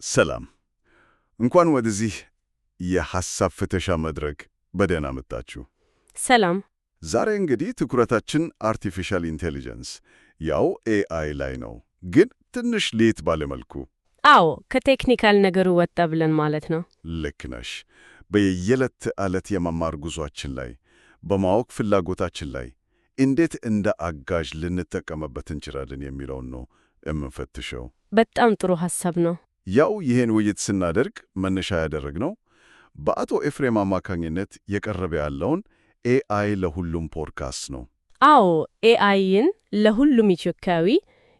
ሰላም እንኳን ወደዚህ የሐሳብ ፍተሻ መድረክ በደህና መጣችሁ። ሰላም። ዛሬ እንግዲህ ትኩረታችን አርቲፊሻል ኢንቴሊጀንስ ያው ኤአይ ላይ ነው፣ ግን ትንሽ ለየት ባለ መልኩ። አዎ፣ ከቴክኒካል ነገሩ ወጣ ብለን ማለት ነው። ልክ ነሽ። በየዕለት ተዕለት የመማር ጉዟችን ላይ፣ በማወቅ ፍላጎታችን ላይ እንዴት እንደ አጋዥ ልንጠቀምበት እንችላለን የሚለውን ነው የምንፈትሸው። በጣም ጥሩ ሐሳብ ነው። ያው ይህን ውይይት ስናደርግ መነሻ ያደረግነው በአቶ ኤፍሬም አማካኝነት የቀረበ ያለውን ኤአይ ለሁሉም ፖድካስት ነው። አዎ፣ ኤአይን ለሁሉም ኢትዮጵያዊ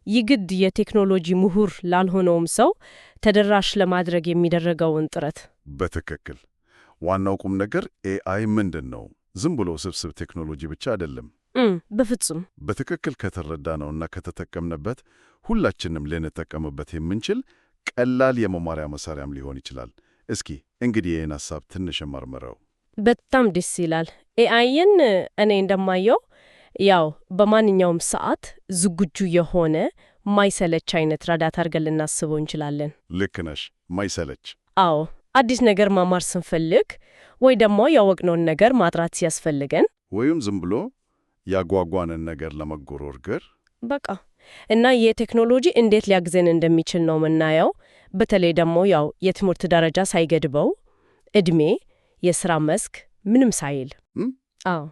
ይግድ የቴክኖሎጂ ምሁር ላልሆነውም ሰው ተደራሽ ለማድረግ የሚደረገውን ጥረት። በትክክል። ዋናው ቁም ነገር ኤአይ ምንድን ነው? ዝም ብሎ ስብስብ ቴክኖሎጂ ብቻ አይደለም። በፍጹም። በትክክል ከተረዳነውና ከተጠቀምንበት ሁላችንም ልንጠቀምበት የምንችል ቀላል የመማሪያ መሳሪያም ሊሆን ይችላል። እስኪ እንግዲህ ይህን ሐሳብ ትንሽ መርምረው። በጣም ደስ ይላል። ኤአይን እኔ እንደማየው ያው በማንኛውም ሰዓት ዝግጁ የሆነ ማይሰለች አይነት ረዳት አድርገን ልናስበው እንችላለን። ልክ ነሽ፣ ማይሰለች። አዎ፣ አዲስ ነገር ማማር ስንፈልግ ወይ ደግሞ ያወቅነውን ነገር ማጥራት ሲያስፈልገን ወይም ዝም ብሎ ያጓጓንን ነገር ለመጎርጎር በቃ እና የቴክኖሎጂ እንዴት ሊያግዘን እንደሚችል ነው የምናየው። በተለይ ደግሞ ያው የትምህርት ደረጃ ሳይገድበው ዕድሜ፣ የሥራ መስክ ምንም ሳይል። አዎ፣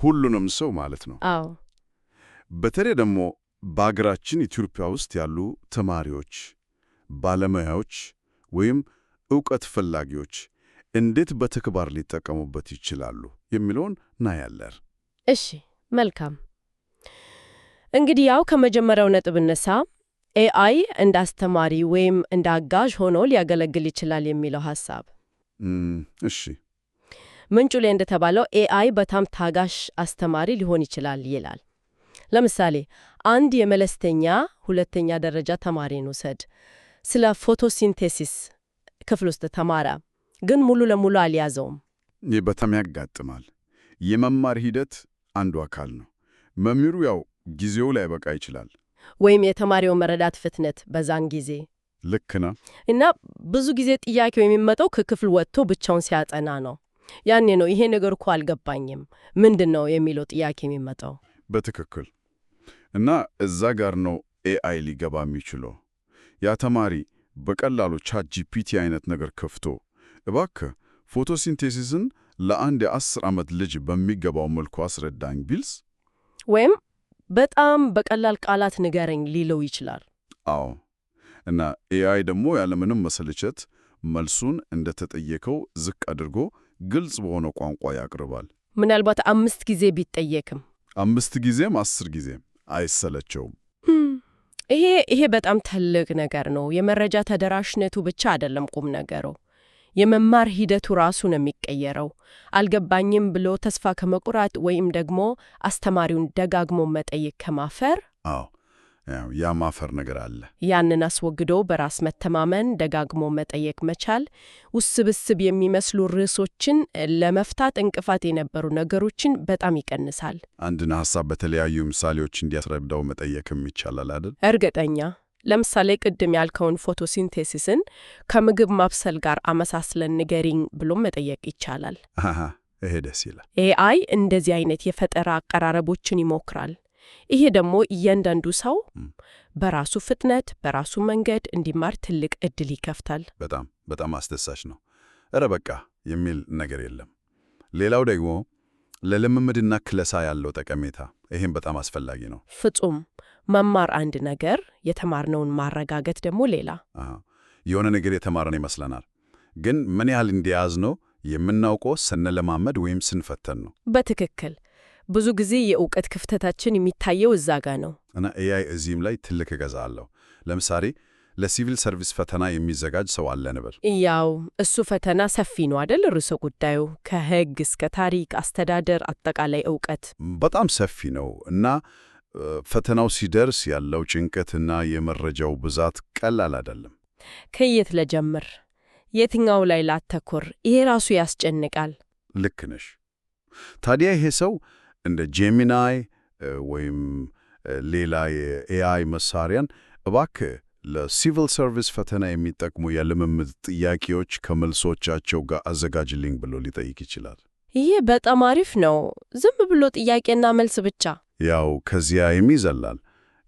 ሁሉንም ሰው ማለት ነው። አዎ። በተለይ ደግሞ በአገራችን ኢትዮጵያ ውስጥ ያሉ ተማሪዎች፣ ባለሙያዎች ወይም ዕውቀት ፈላጊዎች እንዴት በተግባር ሊጠቀሙበት ይችላሉ የሚለውን እናያለን። እሺ፣ መልካም። እንግዲህ ያው ከመጀመሪያው ነጥብ እነሳ። ኤአይ እንደ አስተማሪ ወይም እንደ አጋዥ ሆኖ ሊያገለግል ይችላል የሚለው ሐሳብ። እሺ፣ ምንጩ ላይ እንደተባለው ኤአይ በጣም ታጋሽ አስተማሪ ሊሆን ይችላል ይላል። ለምሳሌ አንድ የመለስተኛ ሁለተኛ ደረጃ ተማሪን ውሰድ። ስለ ፎቶሲንቴሲስ ክፍል ውስጥ ተማረ፣ ግን ሙሉ ለሙሉ አልያዘውም። ይህ በጣም ያጋጥማል። የመማር ሂደት አንዱ አካል ነው። መምህሩ ያው ጊዜው ላይ በቃ ይችላል፣ ወይም የተማሪው መረዳት ፍጥነት በዛን ጊዜ ልክ ነው። እና ብዙ ጊዜ ጥያቄው የሚመጣው ከክፍል ወጥቶ ብቻውን ሲያጠና ነው። ያኔ ነው ይሄ ነገር እኮ አልገባኝም ምንድን ነው የሚለው ጥያቄ የሚመጣው። በትክክል። እና እዛ ጋር ነው ኤአይ ሊገባ የሚችለው። ያ ተማሪ በቀላሉ ቻት ጂፒቲ አይነት ነገር ከፍቶ እባክህ ፎቶሲንቴሲስን ለአንድ የ10 ዓመት ልጅ በሚገባው መልኩ አስረዳኝ ቢልስ፣ ወይም በጣም በቀላል ቃላት ንገረኝ ሊለው ይችላል። አዎ። እና ኤአይ ደግሞ ያለምንም መሰልቸት መልሱን እንደተጠየቀው ዝቅ አድርጎ ግልጽ በሆነ ቋንቋ ያቀርባል። ምናልባት 5 ጊዜ ቢጠየቅም 5 ጊዜም 10 ጊዜም አይሰለቸውም። ይሄ በጣም ትልቅ ነገር ነው። የመረጃ ተደራሽነቱ ብቻ አይደለም ቁም ነገሩ፣ የመማር ሂደቱ ራሱ ነው የሚቀየረው። አልገባኝም ብሎ ተስፋ ከመቁረጥ ወይም ደግሞ አስተማሪውን ደጋግሞ መጠየቅ ከማፈር፣ አዎ፣ ያ ማፈር ነገር አለ። ያንን አስወግዶ በራስ መተማመን፣ ደጋግሞ መጠየቅ መቻል ውስብስብ የሚመስሉ ርዕሶችን ለመፍታት እንቅፋት የነበሩ ነገሮችን በጣም ይቀንሳል። አንድን ሐሳብ በተለያዩ ምሳሌዎች እንዲያስረዳው መጠየቅም ይቻላል አይደል? እርግጠኛ። ለምሳሌ ቅድም ያልከውን ፎቶሲንቴሲስን ከምግብ ማብሰል ጋር አመሳስለን ንገሪኝ ብሎ መጠየቅ ይቻላል። ይሄ ደስ ይላል። ኤአይ እንደዚህ አይነት የፈጠራ አቀራረቦችን ይሞክራል። ይሄ ደግሞ እያንዳንዱ ሰው በራሱ ፍጥነት በራሱ መንገድ እንዲማር ትልቅ ዕድል ይከፍታል። በጣም በጣም አስደሳች ነው። እረ በቃ የሚል ነገር የለም። ሌላው ደግሞ ለልምምድና ክለሳ ያለው ጠቀሜታ፣ ይህም በጣም አስፈላጊ ነው። ፍጹም። መማር አንድ ነገር፣ የተማርነውን ማረጋገጥ ደግሞ ሌላ። የሆነ ነገር የተማረን ይመስለናል፣ ግን ምን ያህል እንደያዝነው የምናውቀው ስንለማመድ ወይም ስንፈተን ነው። በትክክል። ብዙ ጊዜ የእውቀት ክፍተታችን የሚታየው እዛ ጋ ነው። እና ኤአይ እዚህም ላይ ትልቅ እገዛ አለው። ለምሳሌ ለሲቪል ሰርቪስ ፈተና የሚዘጋጅ ሰው አለ እንበል። ያው እሱ ፈተና ሰፊ ነው አይደል? ርዕሰ ጉዳዩ ከሕግ እስከ ታሪክ፣ አስተዳደር፣ አጠቃላይ እውቀት በጣም ሰፊ ነው እና ፈተናው ሲደርስ ያለው ጭንቀትና የመረጃው ብዛት ቀላል አይደለም። ከየት ለጀምር? የትኛው ላይ ላተኩር? ይሄ ራሱ ያስጨንቃል። ልክ ነሽ። ታዲያ ይሄ ሰው እንደ ጄሚናይ ወይም ሌላ የኤአይ መሳሪያን እባክህ ለሲቪል ሰርቪስ ፈተና የሚጠቅሙ የልምምድ ጥያቄዎች ከመልሶቻቸው ጋር አዘጋጅልኝ ብሎ ሊጠይቅ ይችላል። ይህ በጣም አሪፍ ነው። ዝም ብሎ ጥያቄና መልስ ብቻ። ያው ከዚያ የሚዘላል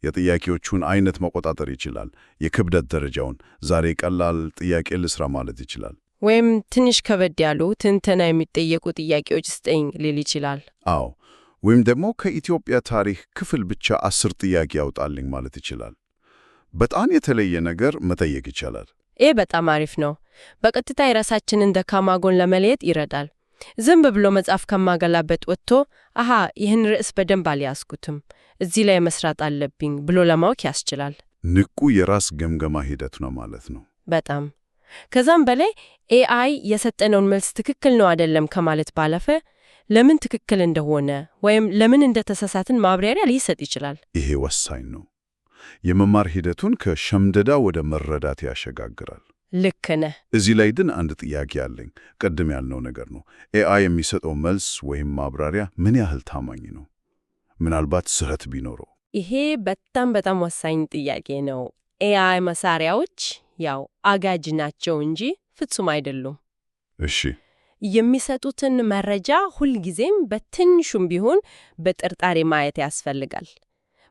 የጥያቄዎቹን አይነት መቆጣጠር ይችላል። የክብደት ደረጃውን ዛሬ ቀላል ጥያቄ ልስራ ማለት ይችላል። ወይም ትንሽ ከበድ ያሉ ትንተና የሚጠየቁ ጥያቄዎች ስጠኝ ሊል ይችላል። አዎ፣ ወይም ደግሞ ከኢትዮጵያ ታሪክ ክፍል ብቻ 10 ጥያቄ ያውጣልኝ ማለት ይችላል። በጣም የተለየ ነገር መጠየቅ ይቻላል። ይህ በጣም አሪፍ ነው። በቀጥታ የራሳችንን ደካማ ጎን ለመለየት ይረዳል። ዝም ብሎ መጽሐፍ ከማገላበጥ ወጥቶ አሃ ይህን ርዕስ በደንብ አልያዝኩትም፣ እዚህ ላይ መስራት አለብኝ ብሎ ለማወቅ ያስችላል። ንቁ የራስ ገምገማ ሂደት ነው ማለት ነው። በጣም ከዛም በላይ ኤአይ የሰጠነውን መልስ ትክክል ነው አይደለም ከማለት ባለፈ ለምን ትክክል እንደሆነ ወይም ለምን እንደተሳሳትን ማብራሪያ ሊሰጥ ይችላል። ይሄ ወሳኝ ነው። የመማር ሂደቱን ከሸምደዳ ወደ መረዳት ያሸጋግራል። ልክ ነህ። እዚህ ላይ ግን አንድ ጥያቄ አለኝ። ቅድም ያልነው ነገር ነው። ኤአይ የሚሰጠው መልስ ወይም ማብራሪያ ምን ያህል ታማኝ ነው? ምናልባት ስህተት ቢኖረው? ይሄ በጣም ወሳኝ ጥያቄ ነው። ኤአይ መሳሪያዎች ያው አጋዥ ናቸው እንጂ ፍጹም አይደሉም። እሺ። የሚሰጡትን መረጃ ሁልጊዜም በትንሹም ቢሆን በጥርጣሬ ማየት ያስፈልጋል።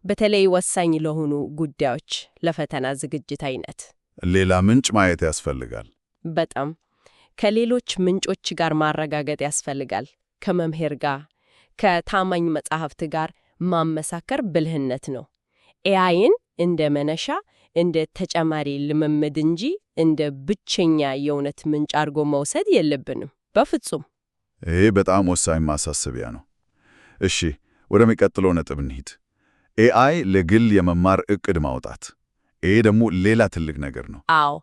በተለይ ወሳኝ ለሆኑ ጉዳዮች፣ ለፈተና ዝግጅት አይነት ሌላ ምንጭ ማየት ያስፈልጋል። በጣም ከሌሎች ምንጮች ጋር ማረጋገጥ ያስፈልጋል። ከመምህር ጋር፣ ከታማኝ መጻሕፍት ጋር ማመሳከር ብልህነት ነው። ኤአይን እንደ መነሻ እንደ ተጨማሪ ልምምድ እንጂ እንደ ብቸኛ የእውነት ምንጭ አድርጎ መውሰድ የለብንም በፍጹም። ይሄ በጣም ወሳኝ ማሳሰቢያ ነው። እሺ፣ ወደሚቀጥለው ነጥብ እንሂድ። ኤአይ ለግል የመማር ዕቅድ ማውጣት። ይሄ ደግሞ ሌላ ትልቅ ነገር ነው። አዎ፣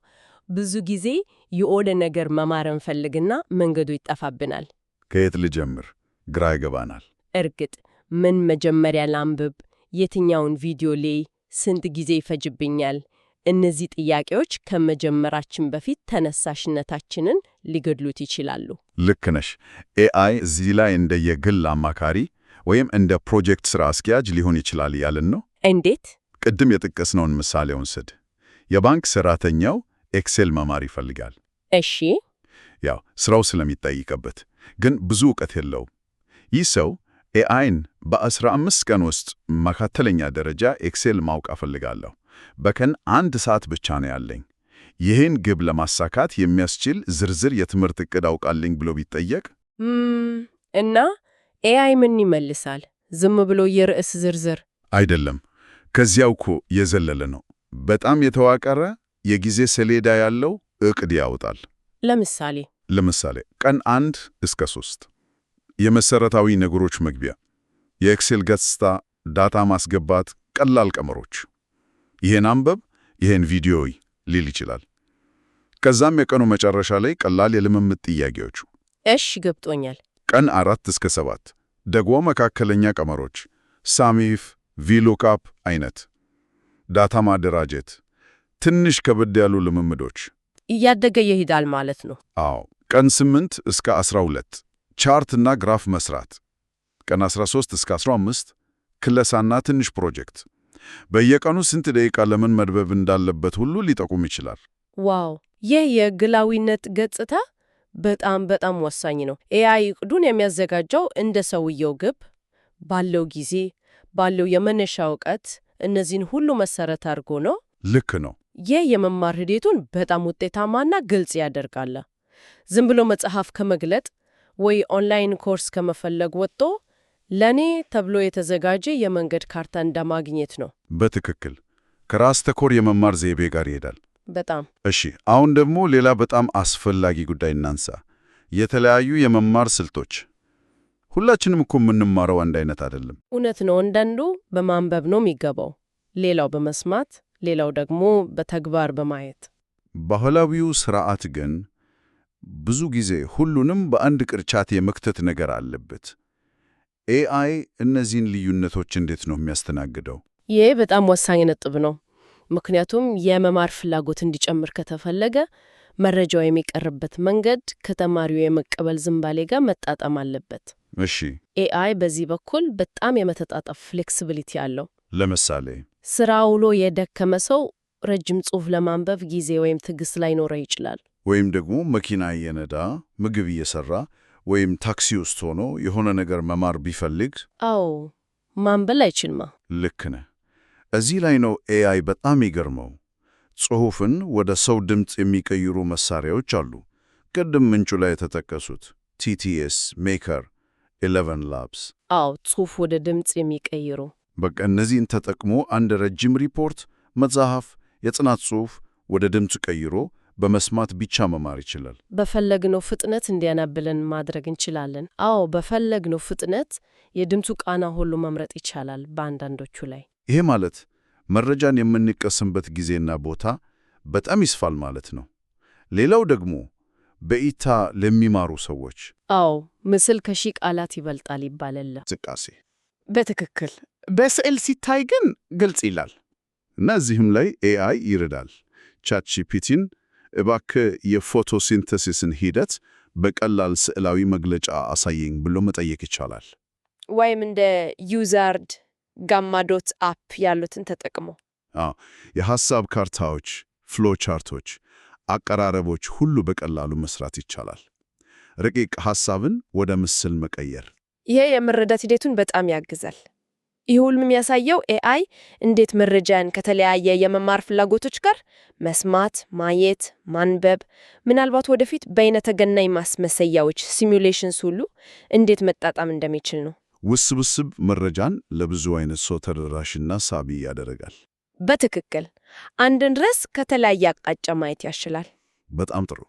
ብዙ ጊዜ የሆነ ነገር መማር እንፈልግና መንገዱ ይጠፋብናል። ከየት ልጀምር? ግራ ይገባናል። እርግጥ ምን መጀመሪያ ላንብብ? የትኛውን ቪዲዮ ላይ? ስንት ጊዜ ይፈጅብኛል? እነዚህ ጥያቄዎች ከመጀመራችን በፊት ተነሳሽነታችንን ሊገድሉት ይችላሉ። ልክ ነሽ። ኤአይ እዚህ ላይ እንደ የግል አማካሪ ወይም እንደ ፕሮጀክት ሥራ አስኪያጅ ሊሆን ይችላል ያልን ነው። እንዴት? ቅድም የጠቀስነውን ምሳሌውን ስድ። የባንክ ሠራተኛው ኤክሴል መማር ይፈልጋል። እሺ። ያው ሥራው ስለሚጠይቅበት ግን ብዙ ዕውቀት የለውም። ይህ ሰው ኤአይን በ15 ቀን ውስጥ መካከለኛ ደረጃ ኤክሴል ማወቅ እፈልጋለሁ፣ በቀን 1 ሰዓት ብቻ ነው ያለኝ፣ ይህን ግብ ለማሳካት የሚያስችል ዝርዝር የትምህርት ዕቅድ አውቃልኝ ብሎ ቢጠየቅ እና ኤአይ ምን ይመልሳል? ዝም ብሎ የርዕስ ዝርዝር አይደለም። ከዚያው እኮ የዘለለ ነው። በጣም የተዋቀረ የጊዜ ሰሌዳ ያለው ዕቅድ ያወጣል። ለምሳሌ ቀን 1 እስከ 3 የመሰረታዊ ነገሮች መግቢያ፣ የኤክሴል ገጽታ፣ ዳታ ማስገባት፣ ቀላል ቀመሮች፣ ይሄን አንበብ፣ ይሄን ቪዲዮ ሊል ይችላል። ከዛም የቀኑ መጨረሻ ላይ ቀላል የልምምድ ጥያቄዎቹ። እሺ ገብቶኛል። ቀን 4 እስከ 7 ደግሞ መካከለኛ ቀመሮች፣ ሳሚፍ፣ ቪሉካፕ አይነት ዳታ ማደራጀት፣ ትንሽ ከበድ ያሉ ልምምዶች። እያደገ ይሄዳል ማለት ነው። አዎ። ቀን 8 እስከ 12 ቻርት እና ግራፍ መስራት። ቀን 13 እስከ 15 ክለሳና ትንሽ ፕሮጀክት። በየቀኑ ስንት ደቂቃ ለምን መድበብ እንዳለበት ሁሉ ሊጠቁም ይችላል። ዋው! ይህ የግላዊነት ገጽታ በጣም ወሳኝ ነው። ኤአይ ዕቅዱን የሚያዘጋጀው እንደ ሰውየው ግብ ባለው ጊዜ፣ ባለው የመነሻ ዕውቀት፣ እነዚህን ሁሉ መሰረት አድርጎ ነው። ልክ ነው። ይህ የመማር ሂደቱን በጣም ውጤታማና ግልጽ ያደርጋል። ዝም ብሎ መጽሐፍ ከመግለጥ ወይ ኦንላይን ኮርስ ከመፈለግ ወጥቶ ለኔ ተብሎ የተዘጋጀ የመንገድ ካርታ እንደማግኘት ነው። በትክክል ከራስ ተኮር የመማር ዘይቤ ጋር ይሄዳል። በጣም እሺ። አሁን ደግሞ ሌላ በጣም አስፈላጊ ጉዳይ እናንሳ። የተለያዩ የመማር ስልቶች። ሁላችንም እኮ የምንማረው አንድ አይነት አይደለም። እውነት ነው። አንዳንዱ በማንበብ ነው የሚገባው፣ ሌላው በመስማት፣ ሌላው ደግሞ በተግባር በማየት። ባህላዊው ስርዓት ግን ብዙ ጊዜ ሁሉንም በአንድ ቅርጫት የመክተት ነገር አለበት። ኤአይ እነዚህን ልዩነቶች እንዴት ነው የሚያስተናግደው? ይህ በጣም ወሳኝ ነጥብ ነው። ምክንያቱም የመማር ፍላጎት እንዲጨምር ከተፈለገ መረጃው የሚቀርብበት መንገድ ከተማሪው የመቀበል ዝንባሌ ጋር መጣጣም አለበት። እሺ። ኤአይ በዚህ በኩል በጣም የመተጣጠፍ ፍሌክሲቢሊቲ አለው። ለምሳሌ ስራ ውሎ የደከመ ሰው ረጅም ጽሑፍ ለማንበብ ጊዜ ወይም ትዕግስት ላይኖረው ይችላል። ወይም ደግሞ መኪና እየነዳ ምግብ እየሰራ ወይም ታክሲ ውስጥ ሆኖ የሆነ ነገር መማር ቢፈልግ አዎ ማንበል አይችልማ። ልክ ነህ። እዚህ ላይ ነው ኤአይ በጣም ይገርመው። ጽሑፍን ወደ ሰው ድምፅ የሚቀይሩ መሳሪያዎች አሉ። ቅድም ምንጩ ላይ የተጠቀሱት TTS Maker 11 Labs። አዎ ጽሑፍ ወደ ድምፅ የሚቀይሩ በቃ እነዚህን ተጠቅሞ አንድ ረጅም ሪፖርት፣ መጽሐፍ፣ የጥናት ጽሑፍ ወደ ድምፅ ቀይሮ በመስማት ብቻ መማር ይችላል። በፈለግነው ፍጥነት እንዲያነብልን ማድረግ እንችላለን። አዎ በፈለግነው ፍጥነት የድምፁ ቃና ሁሉ መምረጥ ይቻላል በአንዳንዶቹ ላይ። ይሄ ማለት መረጃን የምንቀስምበት ጊዜና ቦታ በጣም ይስፋል ማለት ነው። ሌላው ደግሞ በእይታ ለሚማሩ ሰዎች አዎ ምስል ከሺህ ቃላት ይበልጣል ይባላል። እንቅስቃሴ በትክክል በስዕል ሲታይ ግን ግልጽ ይላል። እና እዚህም ላይ ኤአይ ይረዳል። ቻትጂፒቲን እባክህ የፎቶሲንተሲስን ሂደት በቀላል ስዕላዊ መግለጫ አሳየኝ ብሎ መጠየቅ ይቻላል። ወይም እንደ ዩዛርድ ጋማዶት አፕ ያሉትን ተጠቅሞ የሐሳብ ካርታዎች፣ ፍሎ ቻርቶች፣ አቀራረቦች ሁሉ በቀላሉ መስራት ይቻላል። ረቂቅ ሐሳብን ወደ ምስል መቀየር። ይሄ የመረዳት ሂደቱን በጣም ያግዛል። ይህ ሁሉም የሚያሳየው ኤአይ እንዴት መረጃን ከተለያየ የመማር ፍላጎቶች ጋር መስማት፣ ማየት፣ ማንበብ፣ ምናልባት ወደፊት በይነተገናኝ ማስመሰያዎች ሲሙሌሽንስ ሁሉ እንዴት መጣጣም እንደሚችል ነው። ውስብስብ መረጃን ለብዙ አይነት ሰው ተደራሽና ሳቢ ያደርጋል። በትክክል አንድን ርዕስ ከተለያየ አቅጣጫ ማየት ያስችላል። በጣም ጥሩ።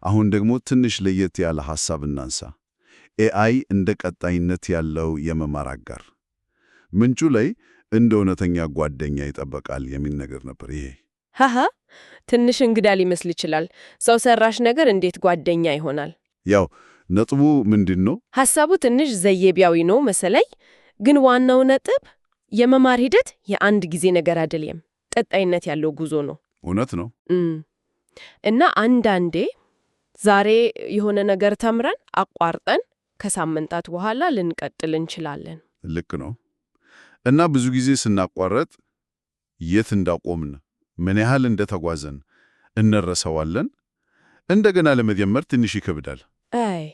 አሁን ደግሞ ትንሽ ለየት ያለ ሐሳብ እናንሳ። ኤአይ እንደ ቀጣይነት ያለው የመማር አጋር። ምንጩ ላይ እንደ እውነተኛ ጓደኛ ይጠበቃል የሚል ነገር ነበር። ይሄ ሃሃ ትንሽ እንግዳ ሊመስል ይችላል። ሰው ሰራሽ ነገር እንዴት ጓደኛ ይሆናል? ያው ነጥቡ ምንድን ነው? ሐሳቡ ትንሽ ዘየቢያዊ ነው መሰለኝ። ግን ዋናው ነጥብ የመማር ሂደት የአንድ ጊዜ ነገር አይደለም፣ ቀጣይነት ያለው ጉዞ ነው። እውነት ነው። እና አንዳንዴ ዛሬ የሆነ ነገር ተምረን አቋርጠን ከሳምንታት በኋላ ልንቀጥል እንችላለን። ልክ ነው። እና ብዙ ጊዜ ስናቋረጥ የት እንዳቆምን፣ ምን ያህል እንደተጓዘን እንረሳዋለን። እንደገና ለመጀመር ትንሽ ይከብዳል። አይ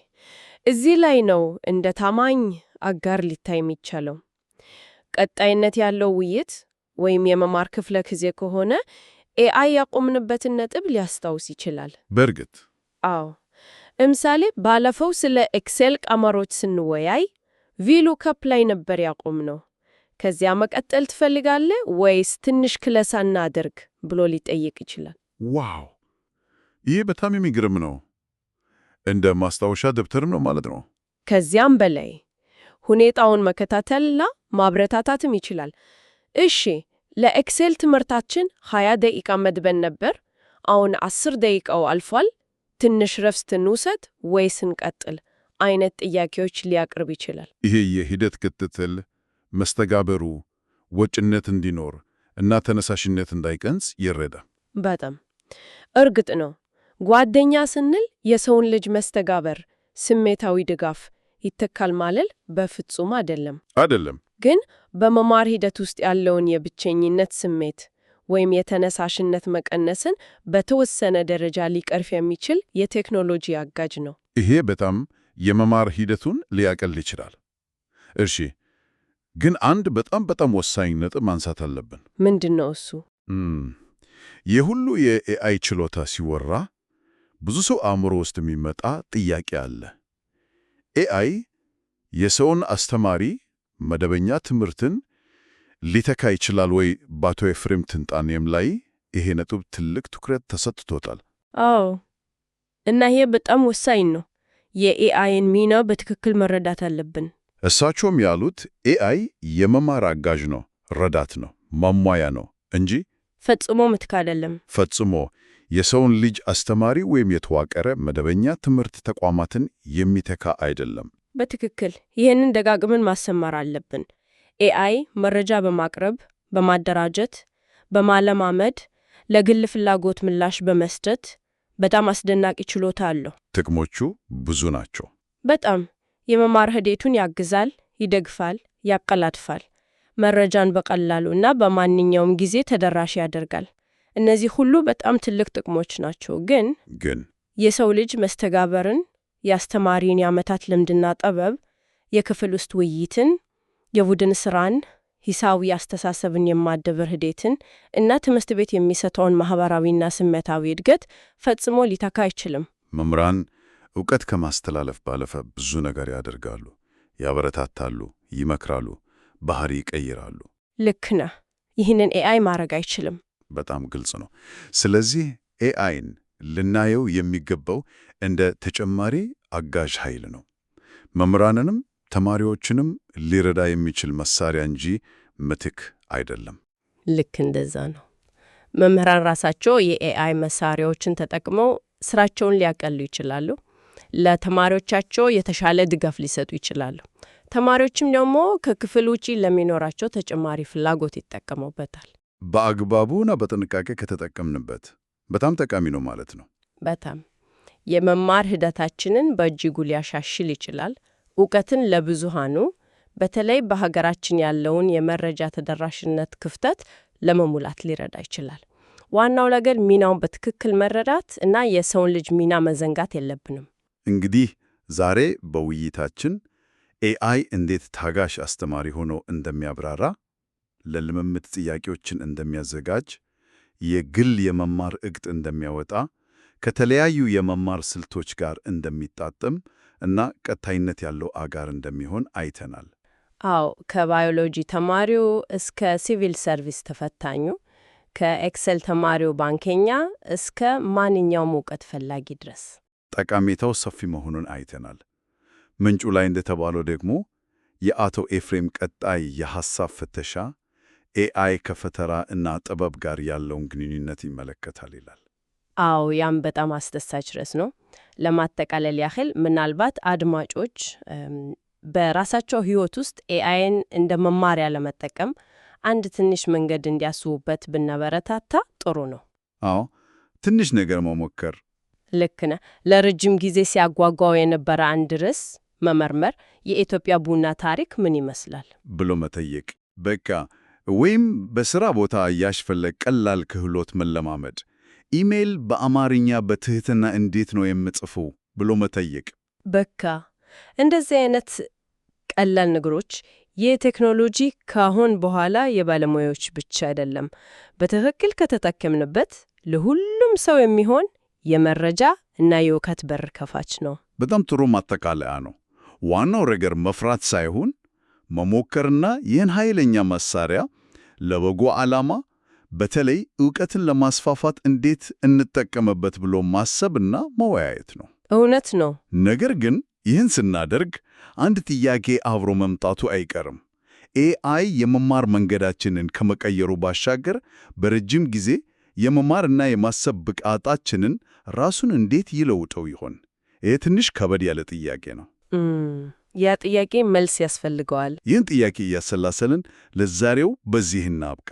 እዚህ ላይ ነው እንደ ታማኝ አጋር ሊታይ የሚቻለው። ቀጣይነት ያለው ውይይት ወይም የመማር ክፍለ ጊዜ ከሆነ ኤአይ ያቆምንበትን ነጥብ ሊያስታውስ ይችላል። በእርግጥ አዎ። ለምሳሌ ባለፈው ስለ ኤክሴል ቀመሮች ስንወያይ ቪሉከፕ ላይ ነበር ያቆምነው። ከዚያ መቀጠል ትፈልጋለህ ወይስ ትንሽ ክለሳ እናድርግ ብሎ ሊጠይቅ ይችላል። ዋው! ይህ በጣም የሚገርም ነው። እንደ ማስታወሻ ደብተር ነው ማለት ነው። ከዚያም በላይ ሁኔታውን መከታተልና ማብረታታትም ይችላል። እሺ ለኤክሴል ትምህርታችን 20 ደቂቃ መድበን ነበር። አሁን 10 ደቂቃው አልፏል። ትንሽ ረፍት እንውሰድ ወይስ እንቀጥል አይነት ጥያቄዎች ሊያቀርብ ይችላል። ይሄ የሂደት ክትትል መስተጋበሩ ወጭነት እንዲኖር እና ተነሳሽነት እንዳይቀንስ ይረዳል። በጣም እርግጥ ነው። ጓደኛ ስንል የሰውን ልጅ መስተጋበር፣ ስሜታዊ ድጋፍ ይተካል ማለት በፍጹም አይደለም። ግን በመማር ሂደት ውስጥ ያለውን የብቸኝነት ስሜት ወይም የተነሳሽነት መቀነስን በተወሰነ ደረጃ ሊቀርፍ የሚችል የቴክኖሎጂ አጋዥ ነው። ይሄ በጣም የመማር ሂደቱን ሊያቀል ይችላል። እሺ፣ ግን አንድ በጣም ወሳኝ ነጥብ ማንሳት አለብን። ምንድን ነው እሱ? የሁሉ የኤአይ ችሎታ ሲወራ ብዙ ሰው አእምሮ ውስጥ የሚመጣ ጥያቄ አለ። ኤአይ የሰውን አስተማሪ መደበኛ ትምህርትን ሊተካ ይችላል ወይ? በአቶ ኤፍሬም ትንጣኔም ላይ ይሄ ነጥብ ትልቅ ትኩረት ተሰጥቶታል። አዎ፣ እና ይሄ በጣም ወሳኝ ነው። የኤአይን ሚና በትክክል መረዳት አለብን። እሳቸውም ያሉት ኤአይ የመማር አጋዥ ነው፣ ረዳት ነው፣ ማሟያ ነው እንጂ ፈጽሞ ምትክ አይደለም። ፈጽሞ የሰውን ልጅ አስተማሪ ወይም የተዋቀረ መደበኛ ትምህርት ተቋማትን የሚተካ አይደለም። በትክክል ይህንን ደጋግመን ማሰማር አለብን። ኤአይ መረጃ በማቅረብ በማደራጀት፣ በማለማመድ፣ ለግል ፍላጎት ምላሽ በመስጠት በጣም አስደናቂ ችሎታ አለው። ጥቅሞቹ ብዙ ናቸው። በጣም የመማር ሂደቱን ያግዛል፣ ይደግፋል፣ ያቀላጥፋል። መረጃን በቀላሉ እና በማንኛውም ጊዜ ተደራሽ ያደርጋል እነዚህ ሁሉ በጣም ትልቅ ጥቅሞች ናቸው። ግን የሰው ልጅ መስተጋበርን፣ የአስተማሪን የዓመታት ልምድና ጥበብ፣ የክፍል ውስጥ ውይይትን፣ የቡድን ስራን፣ ሂሳዊ አስተሳሰብን የማዳበር ሂደትን እና ትምህርት ቤት የሚሰጠውን ማህበራዊና ስሜታዊ እድገት ፈጽሞ ሊተካ አይችልም። መምህራን ዕውቀት ከማስተላለፍ ባለፈ ብዙ ነገር ያደርጋሉ። ያበረታታሉ፣ ይመክራሉ፣ ባህሪ ይቀይራሉ። ልክ ነህ። ይህንን ኤአይ ማድረግ አይችልም። በጣም ግልጽ ነው። ስለዚህ ኤአይን ልናየው የሚገባው እንደ ተጨማሪ አጋዥ ኃይል ነው። መምህራንንም ተማሪዎችንም ሊረዳ የሚችል መሳሪያ እንጂ ምትክ አይደለም። ልክ እንደዛ ነው። መምህራን ራሳቸው የኤአይ መሳሪያዎችን ተጠቅመው ስራቸውን ሊያቀሉ ይችላሉ። ለተማሪዎቻቸው የተሻለ ድጋፍ ሊሰጡ ይችላሉ። ተማሪዎችም ደግሞ ከክፍል ውጪ ለሚኖራቸው ተጨማሪ ፍላጎት ይጠቀሙበታል። በአግባቡና በጥንቃቄ ከተጠቀምንበት በጣም ጠቃሚ ነው ማለት ነው። በጣም የመማር ሂደታችንን በእጅጉ ሊያሻሽል ይችላል። ዕውቀትን ለብዙሃኑ በተለይ በሀገራችን ያለውን የመረጃ ተደራሽነት ክፍተት ለመሙላት ሊረዳ ይችላል። ዋናው ነገር ሚናውን በትክክል መረዳት እና የሰውን ልጅ ሚና መዘንጋት የለብንም። እንግዲህ ዛሬ በውይይታችን ኤአይ እንዴት ታጋሽ አስተማሪ ሆኖ እንደሚያብራራ፣ ለልምምድ ጥያቄዎችን እንደሚያዘጋጅ፣ የግል የመማር ዕቅድ እንደሚያወጣ፣ ከተለያዩ የመማር ስልቶች ጋር እንደሚጣጠም እና ቀጣይነት ያለው አጋር እንደሚሆን አይተናል። አዎ፣ ከባዮሎጂ ተማሪው እስከ ሲቪል ሰርቪስ ተፈታኙ፣ ከኤክሰል ተማሪው ባንከኛ እስከ ማንኛውም ዕውቀት ፈላጊ ድረስ ጠቀሜታው ሰፊ መሆኑን አይተናል። ምንጩ ላይ እንደተባለው ደግሞ የአቶ ኤፍሬም ቀጣይ የሐሳብ ፍተሻ ኤአይ ከፈጠራ እና ጥበብ ጋር ያለውን ግንኙነት ይመለከታል ይላል። አዎ፣ ያም በጣም አስደሳች ርዕስ ነው። ለማጠቃለል ያህል ምናልባት አድማጮች በራሳቸው ሕይወት ውስጥ ኤአይን እንደ መማሪያ ለመጠቀም አንድ ትንሽ መንገድ እንዲያስቡበት ብናበረታታ ጥሩ ነው። አዎ፣ ትንሽ ነገር መሞከር። ልክ ነህ። ለረጅም ጊዜ ሲያጓጓው የነበረ አንድ ርዕስ መመርመር፣ የኢትዮጵያ ቡና ታሪክ ምን ይመስላል ብሎ መጠየቅ፣ በቃ ወይም በሥራ ቦታ እያሽፈለግ ቀላል ክህሎት መለማመድ፣ ኢሜይል በአማርኛ በትህትና እንዴት ነው የምጽፉ ብሎ መጠየቅ። በቃ እንደዚህ አይነት ቀላል ነገሮች የቴክኖሎጂ ካሁን በኋላ የባለሙያዎች ብቻ አይደለም፣ በትክክል ከተጠቀምንበት ለሁሉም ሰው የሚሆን የመረጃ እና የእውቀት በር ከፋች ነው። በጣም ጥሩ ማጠቃለያ ነው። ዋናው ነገር መፍራት ሳይሆን መሞከርና ይህን ኃይለኛ መሳሪያ ለበጎ ዓላማ በተለይ ዕውቀትን ለማስፋፋት እንዴት እንጠቀምበት ብሎ ማሰብና መወያየት ነው። እውነት ነው። ነገር ግን ይህን ስናደርግ አንድ ጥያቄ አብሮ መምጣቱ አይቀርም። ኤአይ የመማር መንገዳችንን ከመቀየሩ ባሻገር በረጅም ጊዜ የመማርና የማሰብ ብቃታችንን ራሱን እንዴት ይለውጠው ይሆን? ይህ ትንሽ ከበድ ያለ ጥያቄ ነው። ያ ጥያቄ መልስ ያስፈልገዋል። ይህን ጥያቄ እያሰላሰልን ለዛሬው በዚህ እናብቃ።